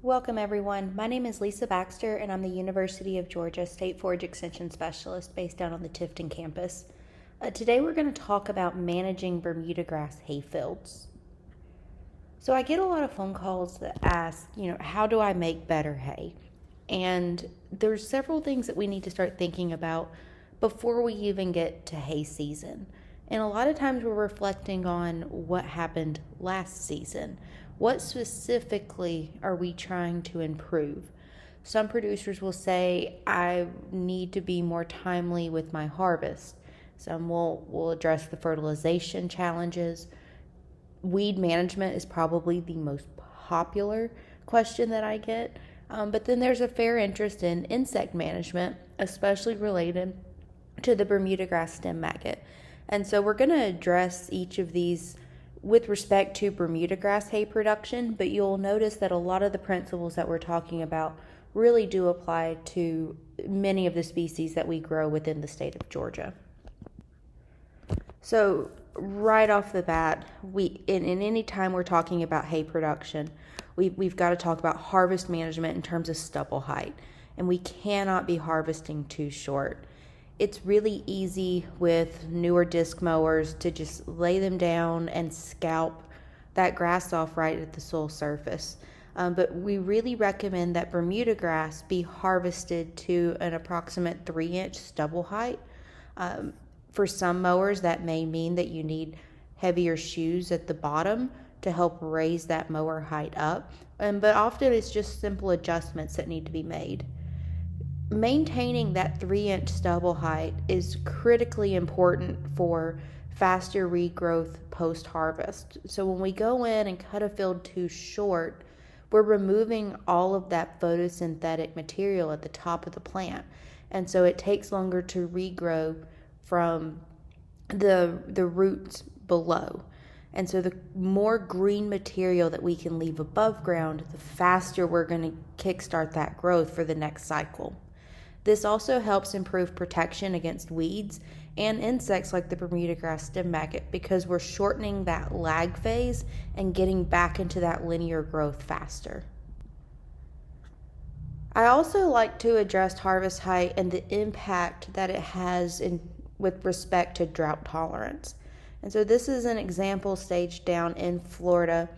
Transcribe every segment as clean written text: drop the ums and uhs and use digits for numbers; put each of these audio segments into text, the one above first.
Welcome everyone. My name is Lisa Baxter and I'm the University of Georgia State Forage Extension Specialist based down on the Tifton campus. Today we're going to talk about managing Bermudagrass hayfields. So I get a lot of phone calls that ask, how do I make better hay? And there's several things that we need to start thinking about before we even get to hay season. And a lot of times we're reflecting on what happened last season. What specifically are we trying to improve? Some producers will say, I need to be more timely with my harvest. Some will address the fertilization challenges. Weed management is probably the most popular question that I get. But then there's a fair interest in insect management, especially related to the Bermudagrass stem maggot. And so we're going to address each of these with respect to Bermudagrass hay production, but you'll notice that a lot of the principles that we're talking about really do apply to many of the species that we grow within the state of Georgia. So right off the bat, in any time we're talking about hay production, we've got to talk about harvest management in terms of stubble height, and we cannot be harvesting too short. It's really easy with newer disc mowers to just lay them down and scalp that grass off right at the soil surface. But we really recommend that Bermuda grass be harvested to an approximate 3-inch stubble height. For some mowers, that may mean that you need heavier shoes at the bottom to help raise that mower height up. But often it's just simple adjustments that need to be made. Maintaining that 3-inch stubble height is critically important for faster regrowth post-harvest. So when we go in and cut a field too short, we're removing all of that photosynthetic material at the top of the plant. And so it takes longer to regrow from the roots below. And so the more green material that we can leave above ground, the faster we're going to kickstart that growth for the next cycle. This also helps improve protection against weeds and insects like the Bermudagrass stem maggot because we're shortening that lag phase and getting back into that linear growth faster. I also like to address harvest height and the impact that it has with respect to drought tolerance. And so this is an example staged down in Florida,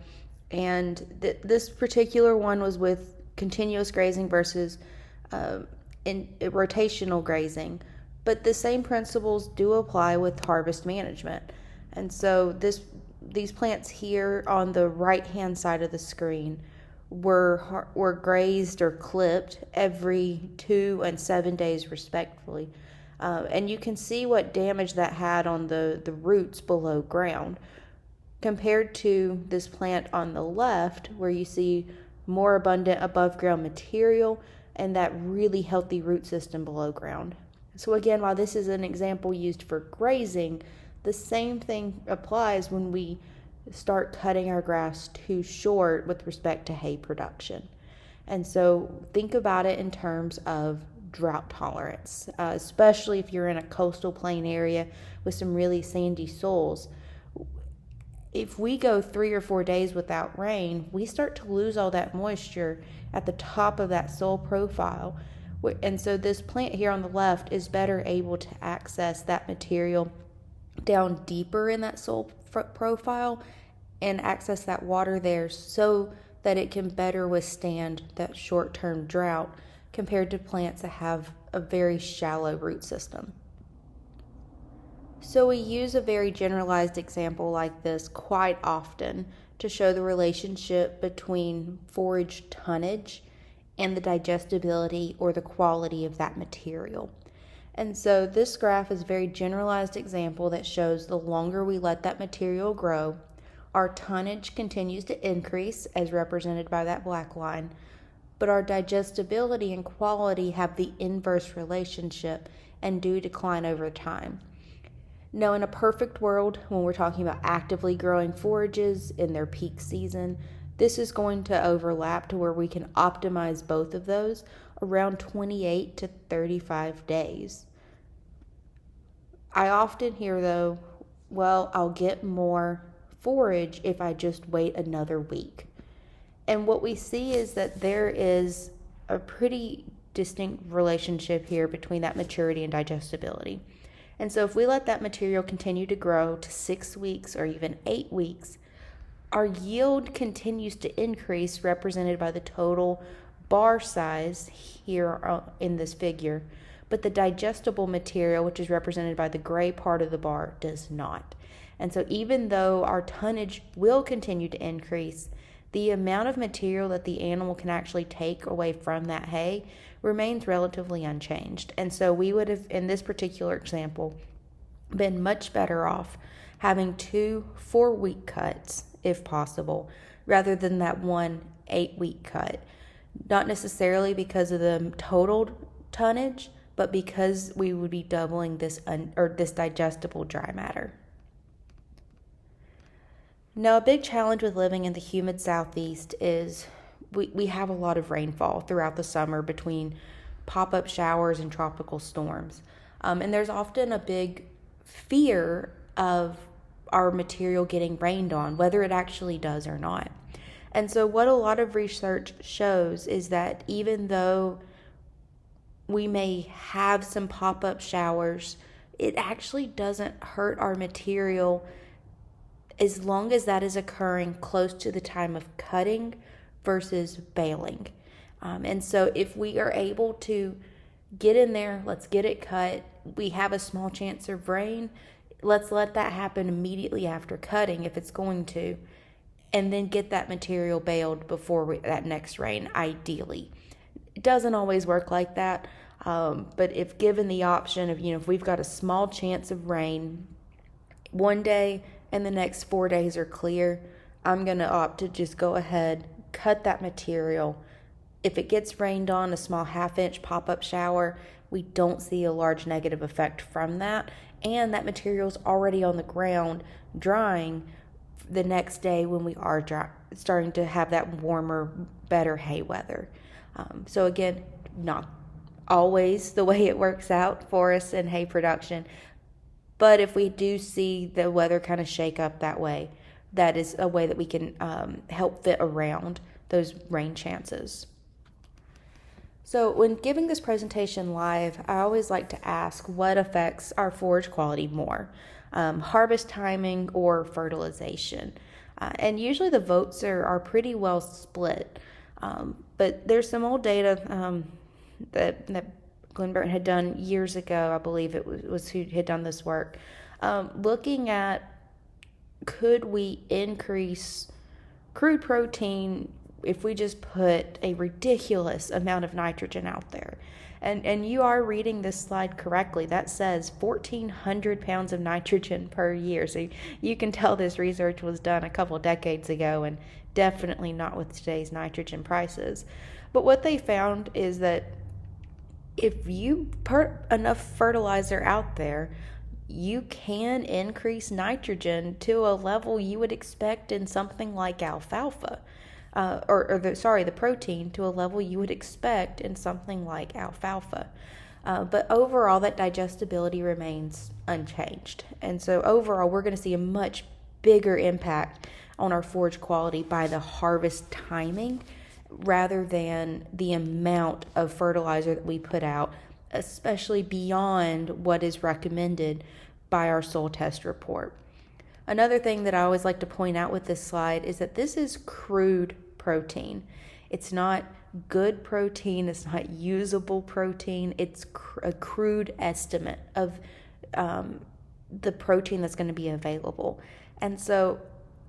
and this particular one was with continuous grazing versus in rotational grazing, but the same principles do apply with harvest management. And so these plants here on the right hand side of the screen were grazed or clipped every 2 and 7 days respectively, and you can see what damage that had on the roots below ground compared to this plant on the left where you see more abundant above ground material and that really healthy root system below ground. So again, while this is an example used for grazing, the same thing applies when we start cutting our grass too short with respect to hay production. And so think about it in terms of drought tolerance, especially if you're in a coastal plain area with some really sandy soils. If we go 3 or 4 days without rain, we start to lose all that moisture at the top of that soil profile. And so this plant here on the left is better able to access that material down deeper in that soil profile and access that water there so that it can better withstand that short-term drought compared to plants that have a very shallow root system. So we use a very generalized example like this quite often to show the relationship between forage tonnage and the digestibility or the quality of that material. And so this graph is a very generalized example that shows the longer we let that material grow, our tonnage continues to increase as represented by that black line, but our digestibility and quality have the inverse relationship and do decline over time. Now, in a perfect world, when we're talking about actively growing forages in their peak season, this is going to overlap to where we can optimize both of those around 28 to 35 days. I often hear, though, well, I'll get more forage if I just wait another week. And what we see is that there is a pretty distinct relationship here between that maturity and digestibility. And so if we let that material continue to grow to 6 weeks or even 8 weeks, our yield continues to increase, represented by the total bar size here in this figure, but the digestible material, which is represented by the gray part of the bar, does not. And so even though our tonnage will continue to increase, the amount of material that the animal can actually take away from that hay remains relatively unchanged. And so we would have, in this particular example, been much better off having 2 4-week cuts, if possible, rather than that 1 8-week cut. Not necessarily because of the total tonnage, but because we would be doubling this digestible dry matter. Now, a big challenge with living in the humid southeast is we have a lot of rainfall throughout the summer between pop-up showers and tropical storms. And there's often a big fear of our material getting rained on, whether it actually does or not. And so what a lot of research shows is that even though we may have some pop-up showers, it actually doesn't hurt our material as long as that is occurring close to the time of cutting versus baling. And so if we are able to get in there, let's get it cut, we have a small chance of rain, let's let that happen immediately after cutting if it's going to, and then get that material baled before that next rain, ideally. It doesn't always work like that, but if given the option of, if we've got a small chance of rain one day and the next 4 days are clear, I'm going to opt to just go ahead, cut that material. If it gets rained on, a small 1/2-inch pop-up shower, we don't see a large negative effect from that, and that material is already on the ground drying the next day when we are starting to have that warmer, better hay weather. So again, not always the way it works out for us in hay production, but if we do see the weather kind of shake up that way, that is a way that we can help fit around those rain chances. So when giving this presentation live, I always like to ask what affects our forage quality more, harvest timing or fertilization. And usually the votes are pretty well split. But there's some old data that Glenn Burton had done years ago. I believe it was who had done this work, looking at could we increase crude protein if we just put a ridiculous amount of nitrogen out there. And you are reading this slide correctly. That says 1,400 pounds of nitrogen per year. So you can tell this research was done a couple decades ago and definitely not with today's nitrogen prices. But what they found is that if you put enough fertilizer out there, you can increase nitrogen to a level you would expect in something like alfalfa. The protein to a level you would expect in something like alfalfa. But overall, that digestibility remains unchanged. And so overall, we're going to see a much bigger impact on our forage quality by the harvest timing rather than the amount of fertilizer that we put out, especially beyond what is recommended by our soil test report. Another thing that I always like to point out with this slide is that this is crude protein. It's not good protein. It's not usable protein. It's a crude estimate of the protein that's going to be available. And so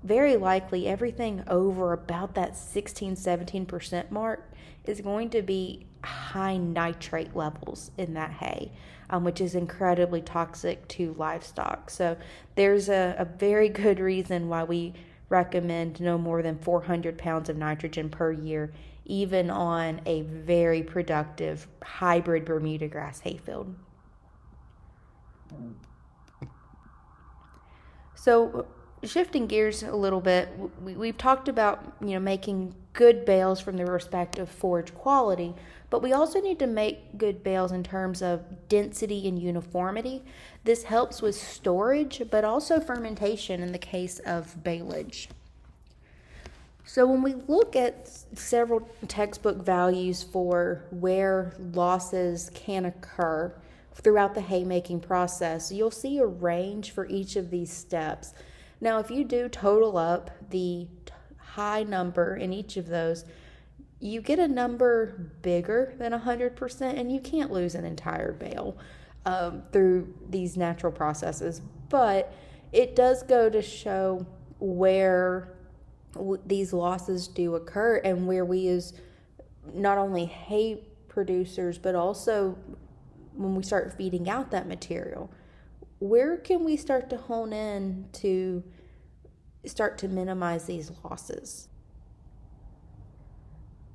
very likely everything over about that 16-17% mark is going to be high nitrate levels in that hay, which is incredibly toxic to livestock. So there's a very good reason why we recommend no more than 400 pounds of nitrogen per year, even on a very productive hybrid Bermudagrass hayfield. So shifting gears a little bit, we've talked about making good bales from the respective forage quality, but we also need to make good bales in terms of density and uniformity. This helps with storage, but also fermentation in the case of baleage. So when we look at several textbook values for where losses can occur throughout the haymaking process, you'll see a range for each of these steps. Now, if you do total up the high number in each of those, you get a number bigger than 100%, and you can't lose an entire bale through these natural processes. But it does go to show where these losses do occur, and where we as not only hay producers, but also when we start feeding out that material, where can we start to hone in to start to minimize these losses?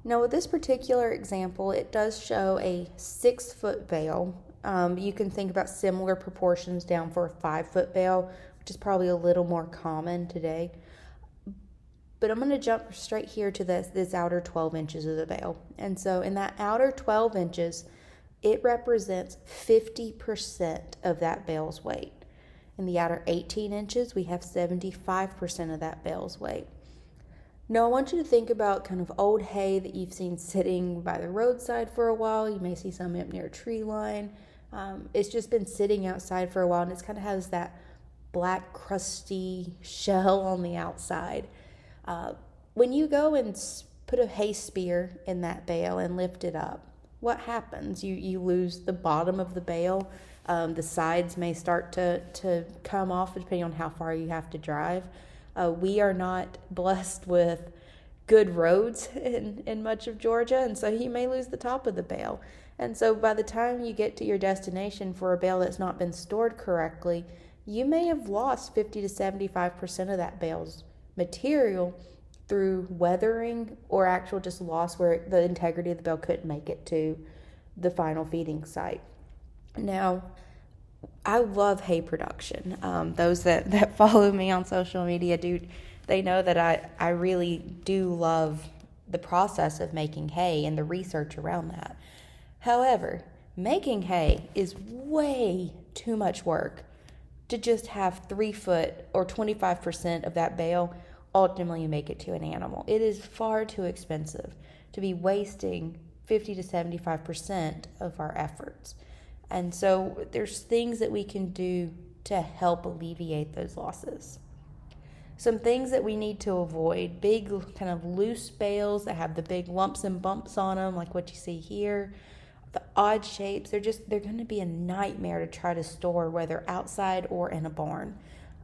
Now, with this particular example, it does show a 6-foot bale. You can think about similar proportions down for a 5-foot bale, which is probably a little more common today. But I'm going to jump straight here to this outer 12 inches of the bale. And so in that outer 12 inches, it represents 50% of that bale's weight. In the outer 18 inches, we have 75% of that bale's weight. Now, I want you to think about kind of old hay that you've seen sitting by the roadside for a while. You may see some up near a tree line. It's just been sitting outside for a while, and it kind of has that black, crusty shell on the outside. When you go and put a hay spear in that bale and lift it up, what happens? You lose the bottom of the bale. The sides may start to come off depending on how far you have to drive. We are not blessed with good roads in much of Georgia, and so you may lose the top of the bale. And so by the time you get to your destination for a bale that's not been stored correctly, you may have lost 50 to 75% of that bale's material through weathering or actual just loss where the integrity of the bale couldn't make it to the final feeding site. Now, I love hay production. Those that follow me on social media they know that I really do love the process of making hay and the research around that. However, making hay is way too much work to just have 3 foot or 25% of that bale ultimately make it to an animal. It is far too expensive to be wasting 50 to 75% of our efforts. And so there's things that we can do to help alleviate those losses. Some things that we need to avoid: big kind of loose bales that have the big lumps and bumps on them, like what you see here. The odd shapes, they're going to be a nightmare to try to store, whether outside or in a barn.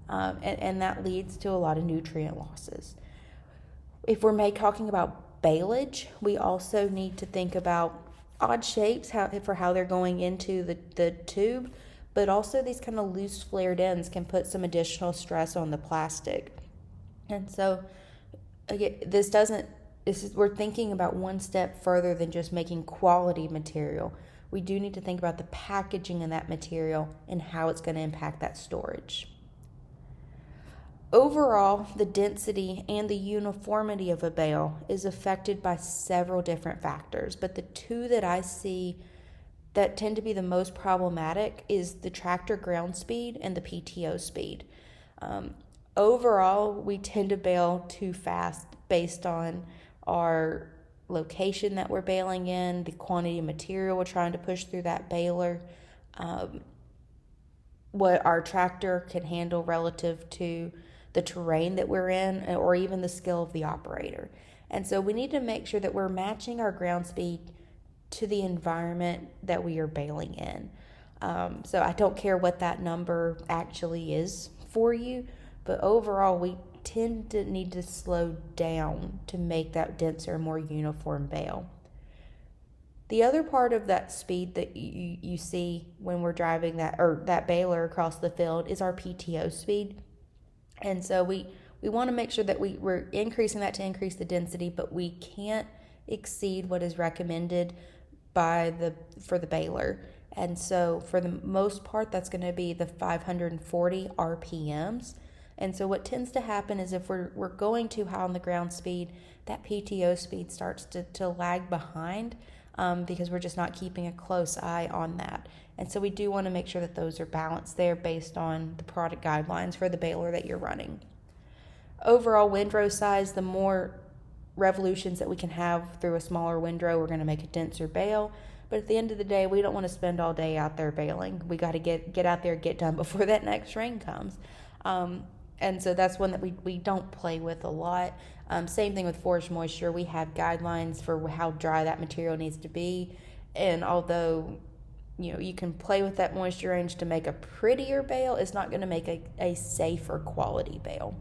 And that leads to a lot of nutrient losses. If we're talking about baleage, we also need to think about odd shapes for how they're going into the tube, but also these kind of loose flared ends can put some additional stress on the plastic. And so again, we're thinking about one step further than just making quality material. We do need to think about the packaging of that material and how it's going to impact that storage. Overall, the density and the uniformity of a bale is affected by several different factors, but the two that I see that tend to be the most problematic is the tractor ground speed and the PTO speed. Overall, we tend to bale too fast based on our location that we're baling in, the quantity of material we're trying to push through that baler, what our tractor can handle relative to the terrain that we're in, or even the skill of the operator. And so we need to make sure that we're matching our ground speed to the environment that we are baling in. So I don't care what that number actually is for you, but overall we tend to need to slow down to make that denser, more uniform bale. The other part of that speed that you see when we're driving that baler across the field is our PTO speed. And so we want to make sure that we're increasing that to increase the density, but we can't exceed what is recommended for the baler. And so for the most part, that's going to be the 540 RPMs. And so what tends to happen is if we're going too high on the ground speed, that PTO speed starts to lag behind because we're just not keeping a close eye on that. And so we do want to make sure that those are balanced there based on the product guidelines for the baler that you're running. Overall windrow size, the more revolutions that we can have through a smaller windrow, we're going to make a denser bale. But at the end of the day, we don't want to spend all day out there baling. We got to get out there, get done before that next rain comes. And so that's one that we don't play with a lot. Same thing with forage moisture. We have guidelines for how dry that material needs to be. And although, you can play with that moisture range to make a prettier bale, it's not going to make a safer quality bale.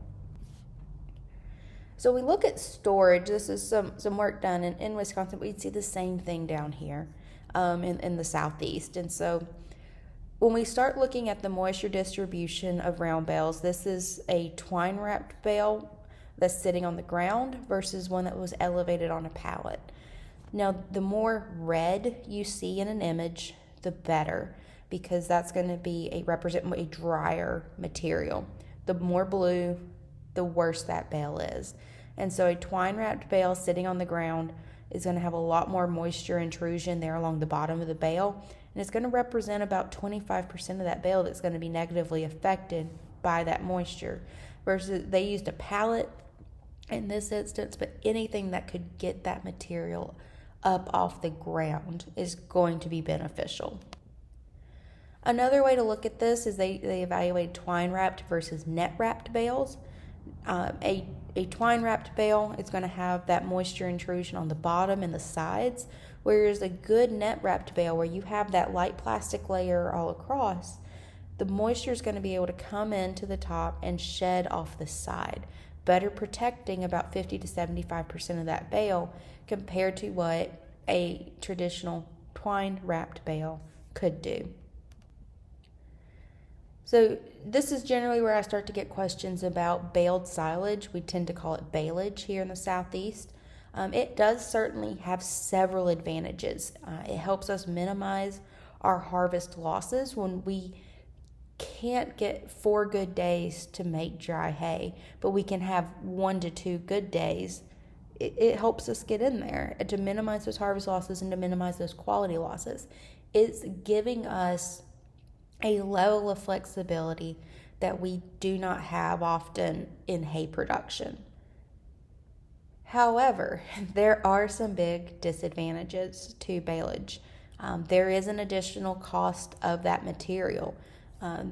So we look at storage. This is some work done in Wisconsin. We'd see the same thing down here in the southeast. And so when we start looking at the moisture distribution of round bales, this is a twine wrapped bale that's sitting on the ground versus one that was elevated on a pallet. Now, the more red you see in an image, the better, because that's going to be represent a drier material. The more blue, the worse that bale is. And so a twine wrapped bale sitting on the ground is going to have a lot more moisture intrusion there along the bottom of the bale, and it's going to represent about 25% of that bale that's going to be negatively affected by that moisture, versus they used a pallet in this instance, but anything that could get that material up off the ground is going to be beneficial. Another way to look at this is they evaluate twine wrapped versus net wrapped bales. A twine wrapped bale is going to have that moisture intrusion on the bottom and the sides, whereas a good net wrapped bale, where you have that light plastic layer all across, the moisture is going to be able to come into the top and shed off the side, better protecting about 50 to 75% of that bale compared to what a traditional twine wrapped bale could do. So this is generally where I start to get questions about baled silage. We tend to call it baleage here in the southeast. It does certainly have several advantages. It helps us minimize our harvest losses when we can't get 4 good days to make dry hay, but we can have 1 to 2 good days. It helps us get in there to minimize those harvest losses and to minimize those quality losses. It's giving us a level of flexibility that we do not have often in hay production. However, there are some big disadvantages to baleage. There is an additional cost of that material.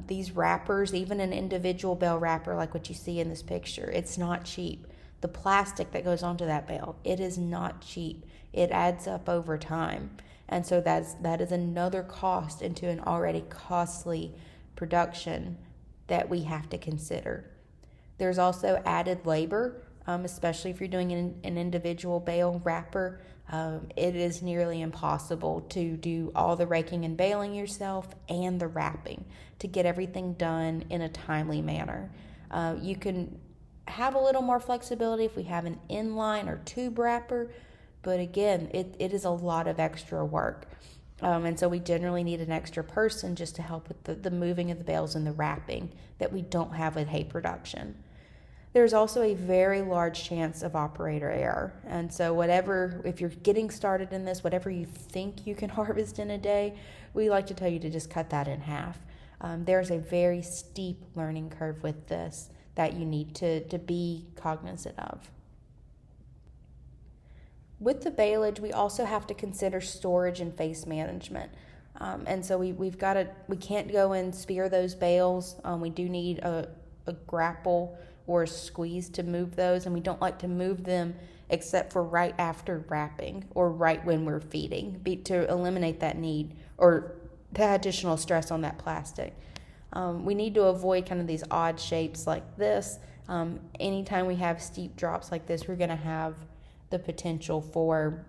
These wrappers, even an individual bale wrapper like what you see in this picture, it's not cheap. The plastic that goes onto that bale, it is not cheap. It adds up over time. And so that is another cost into an already costly production that we have to consider. There's also added labor, especially if you're doing an individual bale wrapper. It is nearly impossible to do all the raking and baling yourself and the wrapping to get everything done in a timely manner. You can have a little more flexibility if we have an inline or tube wrapper, but again, it is a lot of extra work. And so we generally need an extra person just to help with the moving of the bales and the wrapping that we don't have with hay production. There's also a very large chance of operator error. And so if you're getting started in this, whatever you think you can harvest in a day, we like to tell you to just cut that in half. There's a very steep learning curve with this that you need to be cognizant of. With the baleage, we also have to consider storage and face management. And so we can't go and spear those bales. We do need a grapple or a squeeze to move those, and we don't like to move them except for right after wrapping or right when we're feeding to eliminate that need or the additional stress on that plastic. We need to avoid kind of these odd shapes like this. Anytime we have steep drops like this, we're going to have the potential for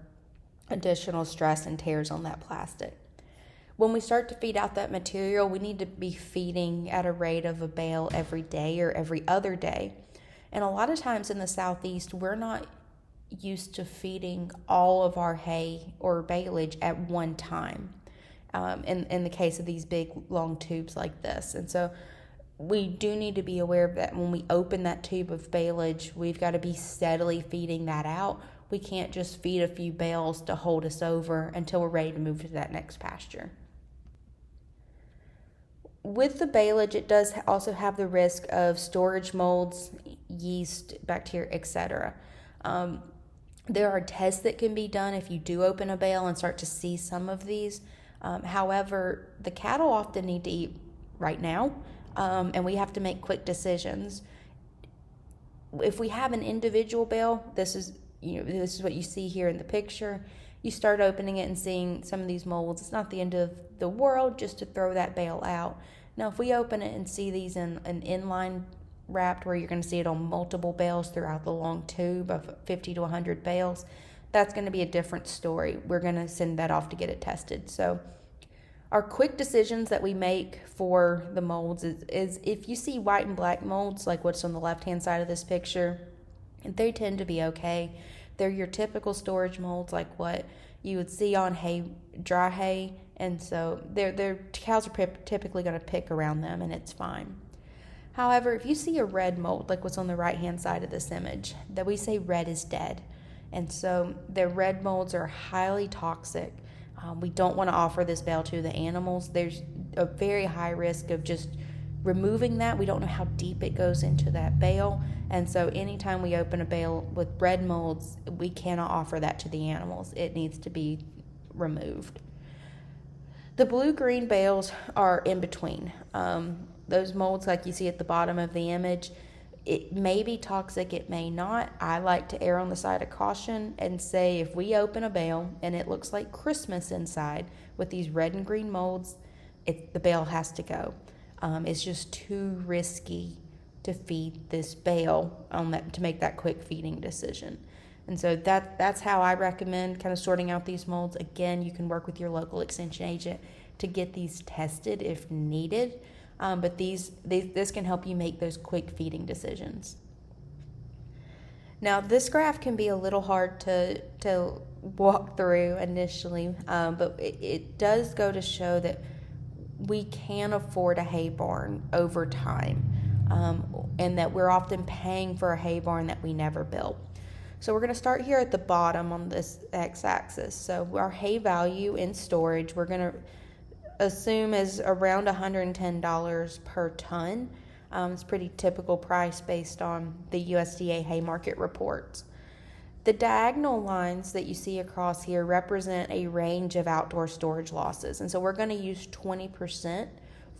additional stress and tears on that plastic. When we start to feed out that material, we need to be feeding at a rate of a bale every day or every other day. And a lot of times in the southeast, we're not used to feeding all of our hay or baleage at one time. In the case of these big long tubes like this. And so we do need to be aware of that when we open that tube of baleage, we've got to be steadily feeding that out. We can't just feed a few bales to hold us over until we're ready to move to that next pasture. With the baleage, it does also have the risk of storage molds, yeast, bacteria, etc. There are tests that can be done if you do open a bale and start to see some of these. However, the cattle often need to eat right now, and we have to make quick decisions. If we have an individual bale, this is what you see here in the picture. You start opening it and seeing some of these molds. It's not the end of the world just to throw that bale out. Now, if we open it and see these in an inline wrapped, where you're going to see it on multiple bales throughout the long tube of 50 to 100 bales, that's going to be a different story. We're going to send that off to get it tested. So our quick decisions that we make for the molds is if you see white and black molds, like what's on the left-hand side of this picture, they tend to be okay. They're your typical storage molds, like what you would see on hay, dry hay, and so their cows are typically going to pick around them, and it's fine. However, if you see a red mold, like what's on the right-hand side of this image, that we say red is dead, and so the red molds are highly toxic. We don't want to offer this bale to the animals. There's a very high risk of just removing that. We don't know how deep it goes into that bale, and so anytime we open a bale with red molds, we cannot offer that to the animals. It needs to be removed. The blue-green bales are in between. Those molds, like you see at the bottom of the image, it may be toxic, it may not. I like to err on the side of caution and say if we open a bale and it looks like Christmas inside with these red and green molds, the bale has to go. It's just too risky to feed this bale to make that quick feeding decision. And so that's how I recommend kind of sorting out these molds. Again, you can work with your local extension agent to get these tested if needed. But this can help you make those quick feeding decisions. Now, this graph can be a little hard to walk through initially, but it does go to show that we can afford a hay barn over time, and that we're often paying for a hay barn that we never built. So we're going to start here at the bottom on this x-axis. So our hay value in storage, we're going to assume is around $110 per ton. It's a pretty typical price based on the USDA hay market reports. The diagonal lines that you see across here represent a range of outdoor storage losses. And so we're going to use 20%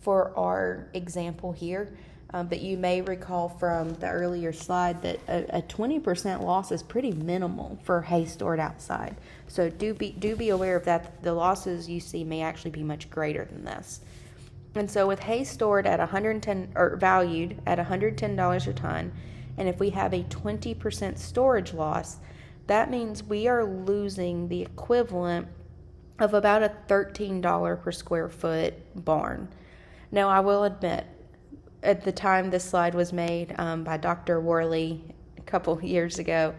for our example here. But you may recall from the earlier slide that a 20% loss is pretty minimal for hay stored outside. So do be aware of that. The losses you see may actually be much greater than this. And so with hay stored at $110 or valued at $110 a ton, and if we have a 20% storage loss, that means we are losing the equivalent of about a $13 per square foot barn. Now, I will admit, at the time this slide was made by Dr. Worley a couple years ago,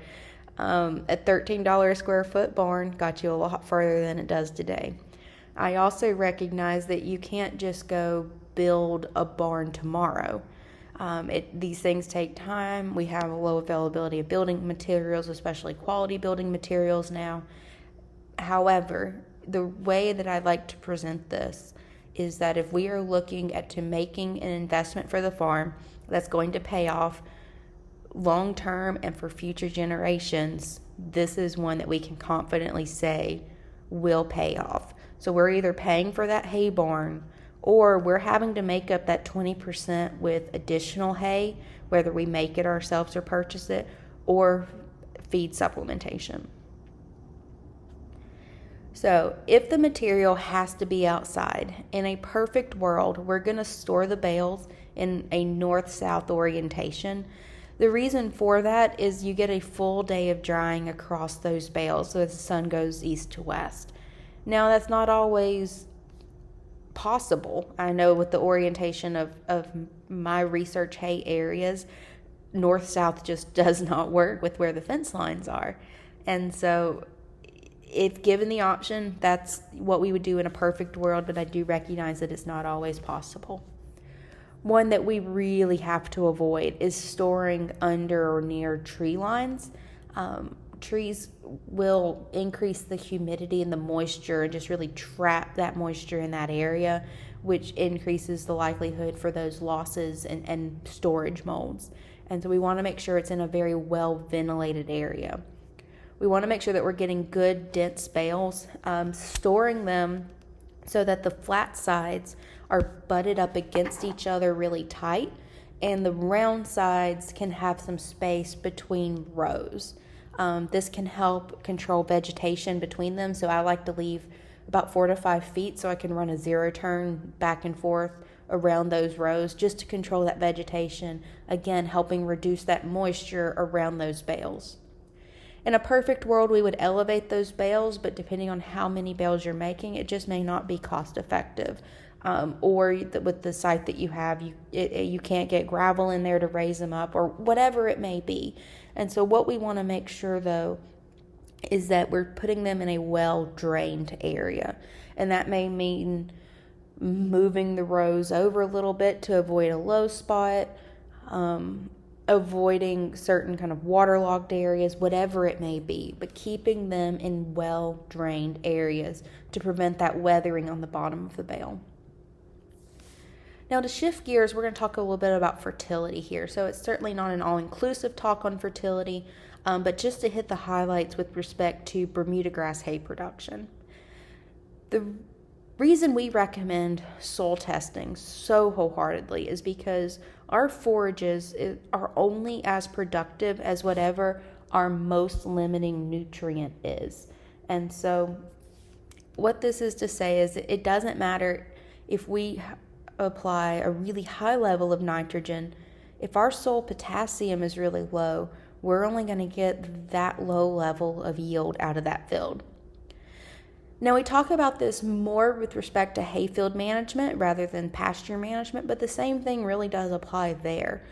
a $13 a square foot barn got you a lot further than it does today. I also recognize that you can't just go build a barn tomorrow. These things take time. We have a low availability of building materials, especially quality building materials now. However, the way that I like to present this is that if we are looking at making an investment for the farm that's going to pay off long term and for future generations, this is one that we can confidently say will pay off. So we're either paying for that hay barn, or we're having to make up that 20% with additional hay, whether we make it ourselves or purchase it, or feed supplementation. So if the material has to be outside, in a perfect world, we're going to store the bales in a north-south orientation. The reason for that is you get a full day of drying across those bales so the sun goes east to west. Now, that's not always possible. I know with the orientation of my research hay areas, north-south just does not work with where the fence lines are. And so if given the option, that's what we would do in a perfect world, but I do recognize that it's not always possible. One that we really have to avoid is storing under or near tree lines. Trees will increase the humidity and the moisture and just really trap that moisture in that area, which increases the likelihood for those losses and storage molds. And so we want to make sure it's in a very well ventilated area. we want to make sure that we're getting good dense bales, storing them so that the flat sides are butted up against each other really tight, and the round sides can have some space between rows. This can help control vegetation between them, so I like to leave about 4 to 5 feet so I can run a zero turn back and forth around those rows just to control that vegetation, again helping reduce that moisture around those bales. In a perfect world, we would elevate those bales, but depending on how many bales you're making, it just may not be cost effective. Or with the site that you have, you can't get gravel in there to raise them up, or whatever it may be. And so what we want to make sure, though, is that we're putting them in a well-drained area. And that may mean moving the rows over a little bit to avoid a low spot, avoiding certain kind of waterlogged areas, whatever it may be, but keeping them in well-drained areas to prevent that weathering on the bottom of the bale. Now, to shift gears, we're going to talk a little bit about fertility here. So it's certainly not an all-inclusive talk on fertility, but just to hit the highlights with respect to Bermudagrass hay production. The reason we recommend soil testing so wholeheartedly is because our forages are only as productive as whatever our most limiting nutrient is. And so what this is to say is it doesn't matter if we apply a really high level of nitrogen. If our soil potassium is really low, we're only going to get that low level of yield out of that field. Now, we talk about this more with respect to hayfield management rather than pasture management, but the same thing really does apply there.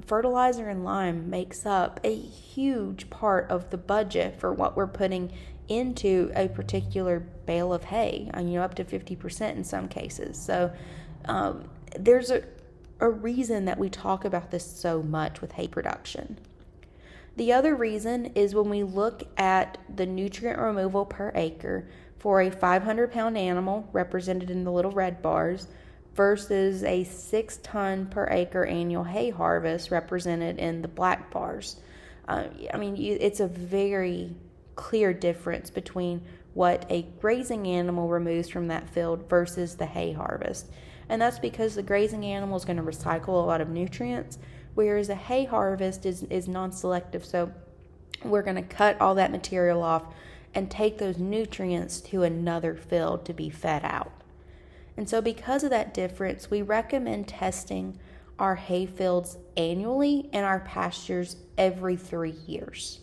Fertilizer and lime makes up a huge part of the budget for what we're putting into a particular bale of hay, up to 50% in some cases. So there's a reason that we talk about this so much with hay production. The other reason is when we look at the nutrient removal per acre for a 500-pound animal represented in the little red bars versus a 6-ton per acre annual hay harvest represented in the black bars. It's a very clear difference between what a grazing animal removes from that field versus the hay harvest. And that's because the grazing animal is going to recycle a lot of nutrients, whereas a hay harvest is non-selective. So we're going to cut all that material off and take those nutrients to another field to be fed out. And so because of that difference, we recommend testing our hay fields annually and our pastures every 3 years.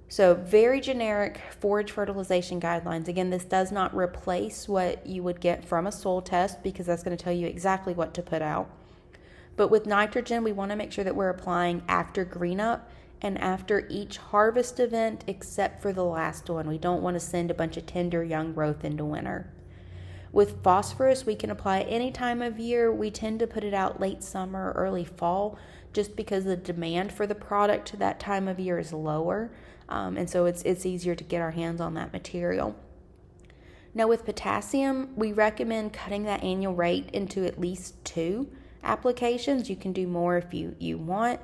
So very generic forage fertilization guidelines. Again, this does not replace what you would get from a soil test because that's going to tell you exactly what to put out. But with nitrogen, we want to make sure that we're applying after green up and after each harvest event except for the last one. We don't want to send a bunch of tender young growth into winter. With phosphorus, we can apply any time of year. We tend to put it out late summer or early fall just because the demand for the product that time of year is lower. And so it's easier to get our hands on that material. Now with potassium, we recommend cutting that annual rate into at least 2 applications. You can do more if you want.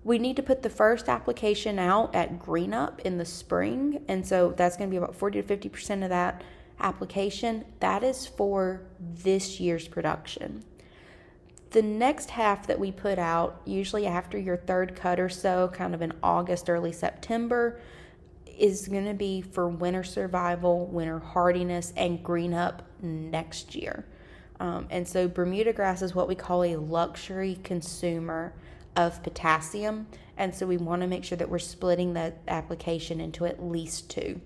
We need to put the first application out at green up in the spring, and so that's going to be about 40 to 50% of that application. That is for this year's production. The next half that we put out, usually after your 3rd cut or so, kind of in August, early September, is going to be for winter survival, winter hardiness, and green up next year. And so Bermudagrass is what we call a luxury consumer of potassium, and so we want to make sure that we're splitting that application into at least 2.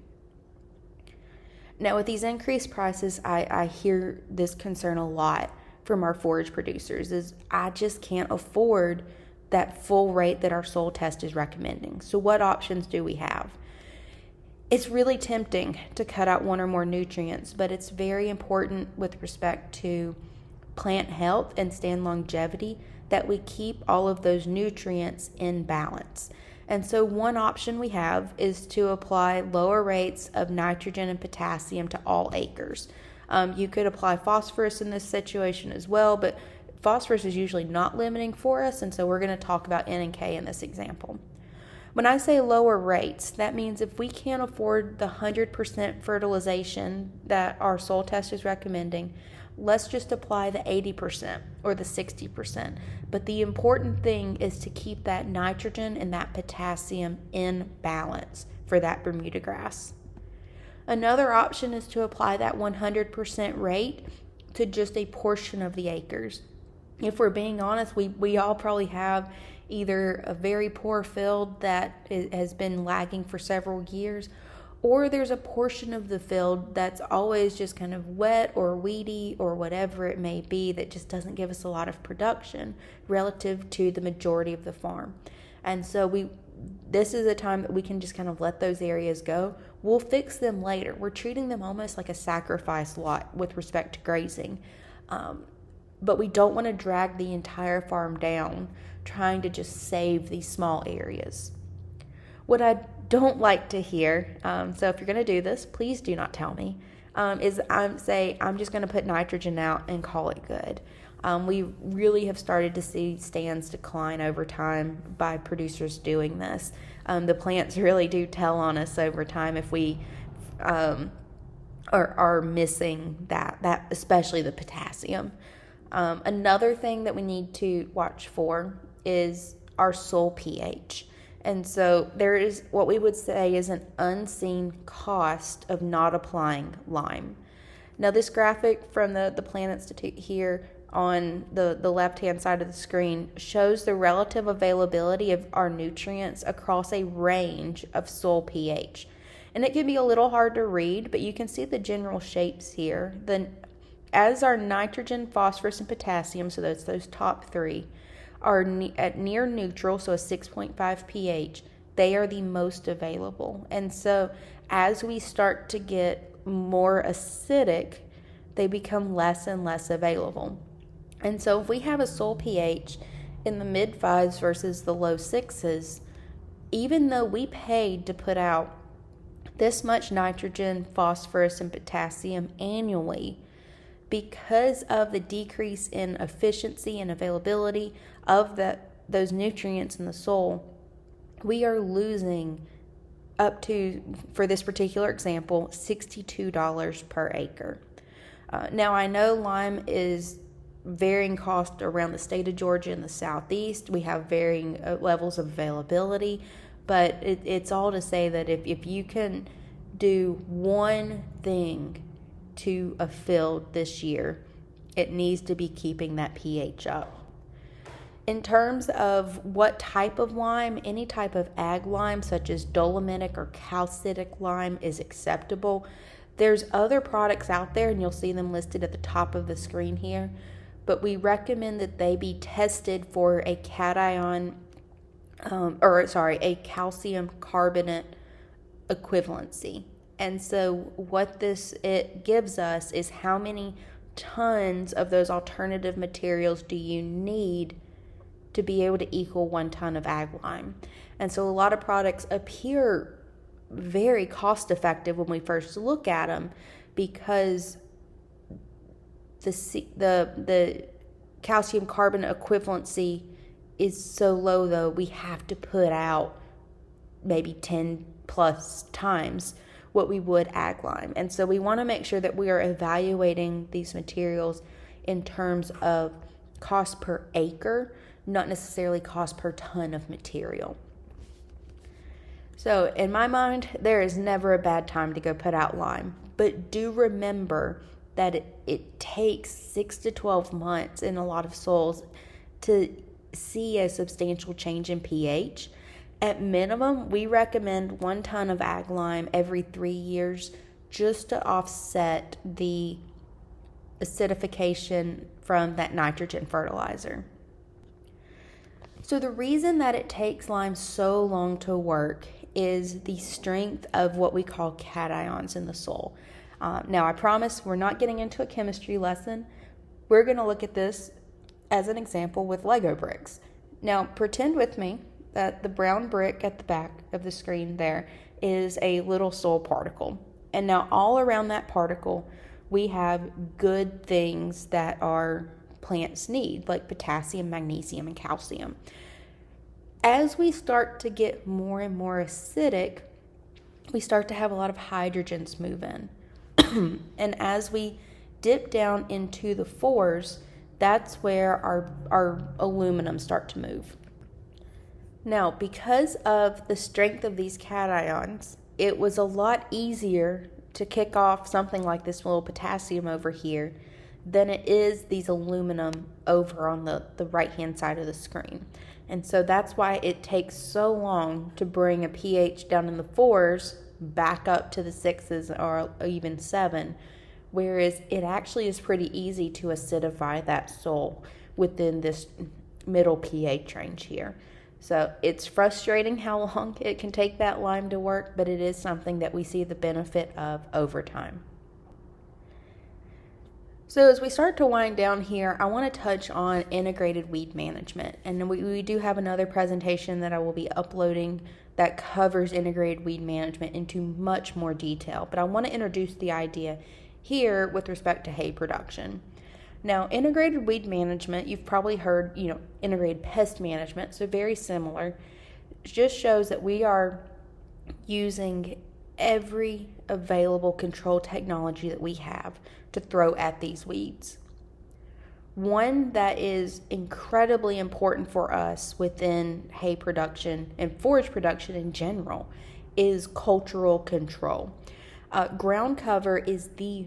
Now with these increased prices, I hear this concern a lot from our forage producers is I just can't afford that full rate that our soil test is recommending. So what options do we have? It's really tempting to cut out 1 or more nutrients, but it's very important with respect to plant health and stand longevity that we keep all of those nutrients in balance. And so one option we have is to apply lower rates of nitrogen and potassium to all acres. You could apply phosphorus in this situation as well, but phosphorus is usually not limiting for us, and so we're going to talk about N and K in this example. When I say lower rates, that means if we can't afford the 100% fertilization that our soil test is recommending, let's just apply the 80% or the 60%. But the important thing is to keep that nitrogen and that potassium in balance for that Bermuda grass. Another option is to apply that 100% rate to just a portion of the acres. If we're being honest, we all probably have either a very poor field that has been lagging for several years, or there's a portion of the field that's always just kind of wet or weedy or whatever it may be that just doesn't give us a lot of production relative to the majority of the farm. And so this is a time that we can just kind of let those areas go. We'll fix them later. We're treating them almost like a sacrifice lot with respect to grazing. But we don't want to drag the entire farm down trying to just save these small areas. What I don't like to hear, so if you're going to do this, please do not tell me, is I'm just going to put nitrogen out and call it good. We really have started to see stands decline over time by producers doing this. The plants really do tell on us over time if we are missing that, especially the potassium. Another thing that we need to watch for is our soil pH. And so there is what we would say is an unseen cost of not applying lime. Now this graphic from the Plant Institute here on the left-hand side of the screen shows the relative availability of our nutrients across a range of soil pH. And it can be a little hard to read, but you can see the general shapes here. As our nitrogen, phosphorus, and potassium, so that's those top three, are at near neutral, so a 6.5 pH, they are the most available. And so as we start to get more acidic, they become less and less available. And so if we have a soil pH in the mid-5s versus the low 6s, even though we paid to put out this much nitrogen, phosphorus, and potassium annually, because of the decrease in efficiency and availability of those nutrients in the soil, we are losing up to, for this particular example, $62 per acre. Now, I know lime is varying cost around the state of Georgia and the southeast. We have varying levels of availability, but it's all to say that if you can do one thing to a field this year, it needs to be keeping that pH up. In terms of what type of lime, any type of ag lime such as dolomitic or calcitic lime is acceptable. There's other products out there, and you'll see them listed at the top of the screen here, but we recommend that they be tested for a a calcium carbonate equivalency. And so what it gives us is how many tons of those alternative materials do you need to be able to equal 1 ton of ag lime. And so a lot of products appear very cost effective when we first look at them, because the calcium carbonate equivalency is so low, though we have to put out maybe 10 plus times what we would ag lime. And so we want to make sure that we are evaluating these materials in terms of cost per acre, not necessarily cost per ton of material. So in my mind, there is never a bad time to go put out lime, but do remember that it takes 6 to 12 months in a lot of soils to see a substantial change in pH. At minimum, we recommend 1 ton of ag lime every 3 years just to offset the acidification from that nitrogen fertilizer. So the reason that it takes lime so long to work is the strength of what we call cations in the soil. Now, I promise we're not getting into a chemistry lesson. We're going to look at this as an example with Lego bricks. Now, pretend with me that the brown brick at the back of the screen there is a little soil particle. And now all around that particle, we have good things that our plants need, like potassium, magnesium, and calcium. As we start to get more and more acidic, we start to have a lot of hydrogens move in. And as we dip down into the 4s, that's where our aluminum start to move. Now, because of the strength of these cations, it was a lot easier to kick off something like this little potassium over here than it is these aluminum over on the right-hand side of the screen. And so that's why it takes so long to bring a pH down in the 4s back up to the 6s or even 7, whereas it actually is pretty easy to acidify that soil within this middle pH range here. So it's frustrating how long it can take that lime to work, but it is something that we see the benefit of over time. So as we start to wind down here, I want to touch on integrated weed management. And we do have another presentation that I will be uploading that covers integrated weed management into much more detail. But I want to introduce the idea here with respect to hay production. Now, integrated weed management, you've probably heard, integrated pest management, so very similar. It just shows that we are using every available control technology that we have to throw at these weeds. One that is incredibly important for us within hay production and forage production in general is cultural control. Ground cover is the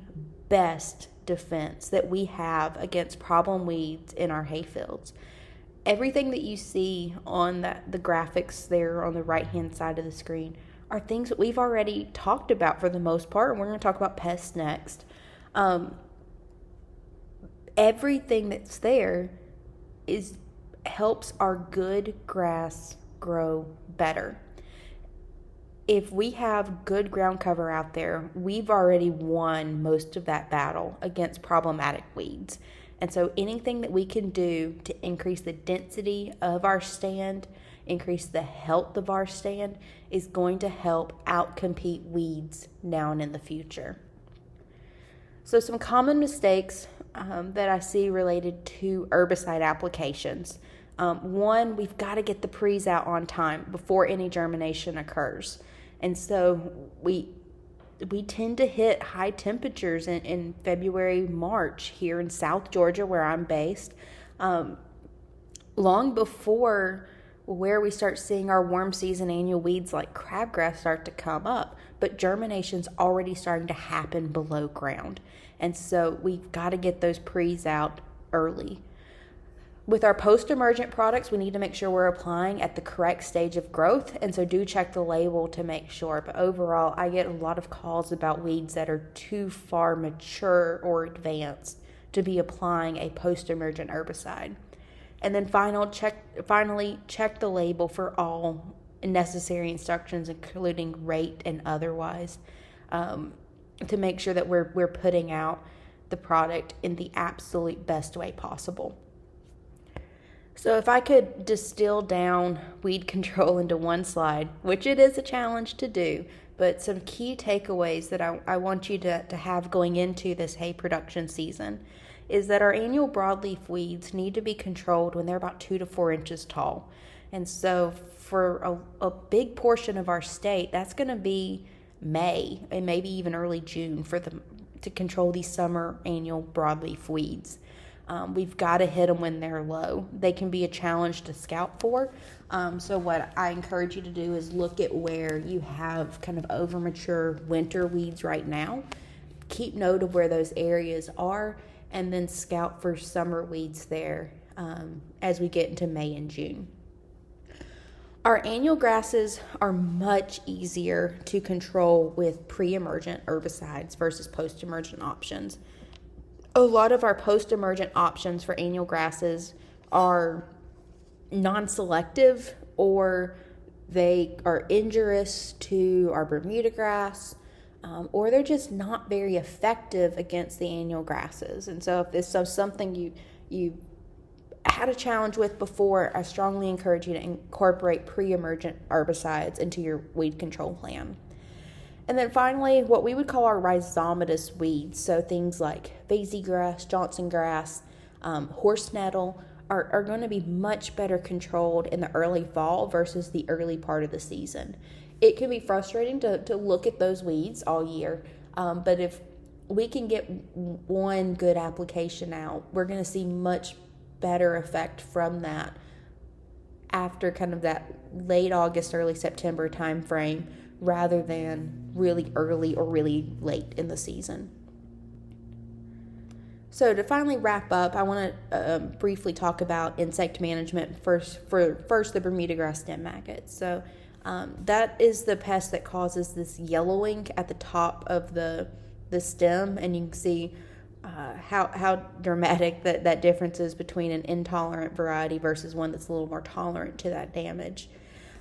best defense that we have against problem weeds in our hay fields. Everything that you see on the graphics there on the right hand side of the screen are things that we've already talked about for the most part, and we're going to talk about pests next. Everything that's there helps our good grass grow better. If we have good ground cover out there, we've already won most of that battle against problematic weeds. And so anything that we can do to increase the density of our stand, increase the health of our stand, is going to help outcompete weeds now and in the future. So some common mistakes that I see related to herbicide applications. One, we've got to get the pre's out on time before any germination occurs. And so we tend to hit high temperatures in February, March here in South Georgia where I'm based, long before where we start seeing our warm season annual weeds like crabgrass start to come up, but germination's already starting to happen below ground. And so we've got to get those pre's out early. With our post-emergent products, we need to make sure we're applying at the correct stage of growth, and so do check the label to make sure. But overall, I get a lot of calls about weeds that are too far mature or advanced to be applying a post-emergent herbicide. And then finally, check the label for all necessary instructions, including rate and otherwise, to make sure that we're putting out the product in the absolute best way possible. So if I could distill down weed control into one slide, which it is a challenge to do, but some key takeaways that I want you to have going into this hay production season is that our annual broadleaf weeds need to be controlled when they're about 2 to 4 inches tall. And so for a big portion of our state, that's going to be May and maybe even early June to control these summer annual broadleaf weeds. We've got to hit them when they're low. They can be a challenge to scout for. So what I encourage you to do is look at where you have kind of overmature winter weeds right now. Keep note of where those areas are, and then scout for summer weeds there as we get into May and June. Our annual grasses are much easier to control with pre-emergent herbicides versus post-emergent options. A lot of our post-emergent options for annual grasses are non-selective, or they are injurious to our Bermudagrass, or they're just not very effective against the annual grasses. And so if this is something you had a challenge with before, I strongly encourage you to incorporate pre-emergent herbicides into your weed control plan. And then finally, what we would call our rhizomatous weeds, so things like vasi grass, Johnson grass, horse nettle, are going to be much better controlled in the early fall versus the early part of the season. It can be frustrating to look at those weeds all year, but if we can get one good application out, we're going to see much better effect from that after kind of that late August, early September time frame, rather than really early or really late in the season. So to finally wrap up, I want to briefly talk about insect management first the Bermudagrass stem maggot. So that is the pest that causes this yellowing at the top of the stem, and you can see how dramatic that difference is between an intolerant variety versus one that's a little more tolerant to that damage.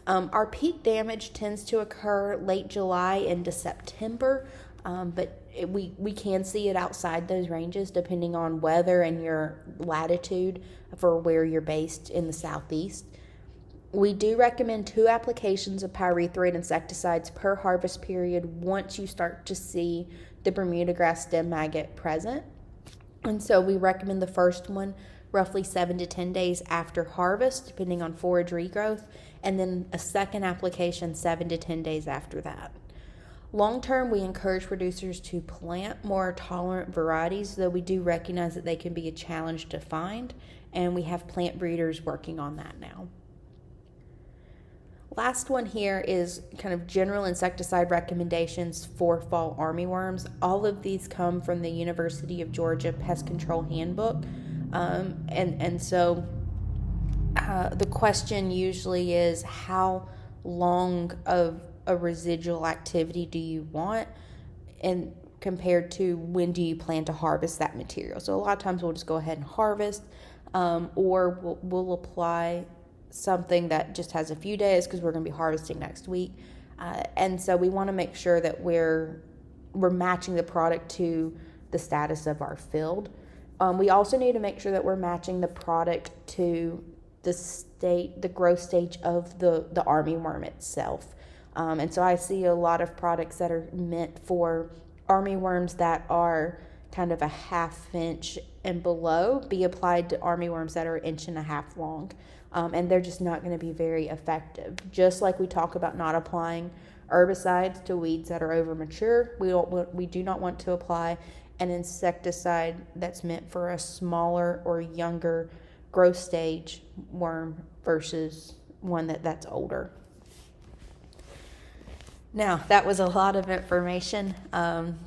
Our peak damage tends to occur late July into September, but we can see it outside those ranges depending on weather and your latitude for where you're based in the southeast. We do recommend 2 applications of pyrethroid insecticides per harvest period once you start to see the Bermudagrass stem maggot present. And so we recommend the first one roughly 7 to 10 days after harvest, depending on forage regrowth, and then a second application 7 to 10 days after that. Long term, we encourage producers to plant more tolerant varieties, though we do recognize that they can be a challenge to find, and we have plant breeders working on that now. Last one here is kind of general insecticide recommendations for fall armyworms. All of these come from the University of Georgia Pest Control Handbook. So the question usually is, how long of a residual activity do you want, and compared to when do you plan to harvest that material? So a lot of times we'll just go ahead and harvest, or we'll apply something that just has a few days because we're going to be harvesting next week. And so we want to make sure that we're matching the product to the status of our field. We also need to make sure that we're matching the product to the growth stage of the armyworm itself. And so I see a lot of products that are meant for armyworms that are kind of a 1/2 inch and below be applied to armyworms that are 1.5 inches long. And they're just not going to be very effective. Just like we talk about not applying herbicides to weeds that are over mature, we do not want to apply an insecticide that's meant for a smaller or younger growth stage worm versus one that's older. Now, that was a lot of information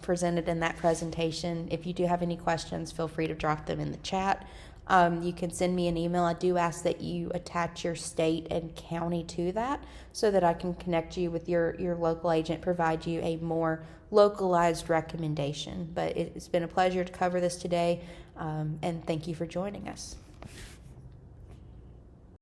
presented in that presentation. If you do have any questions, feel free to drop them in the chat. You can send me an email. I do ask that you attach your state and county to that so that I can connect you with your local agent, provide you a more localized recommendation. But it's been a pleasure to cover this today, and thank you for joining us.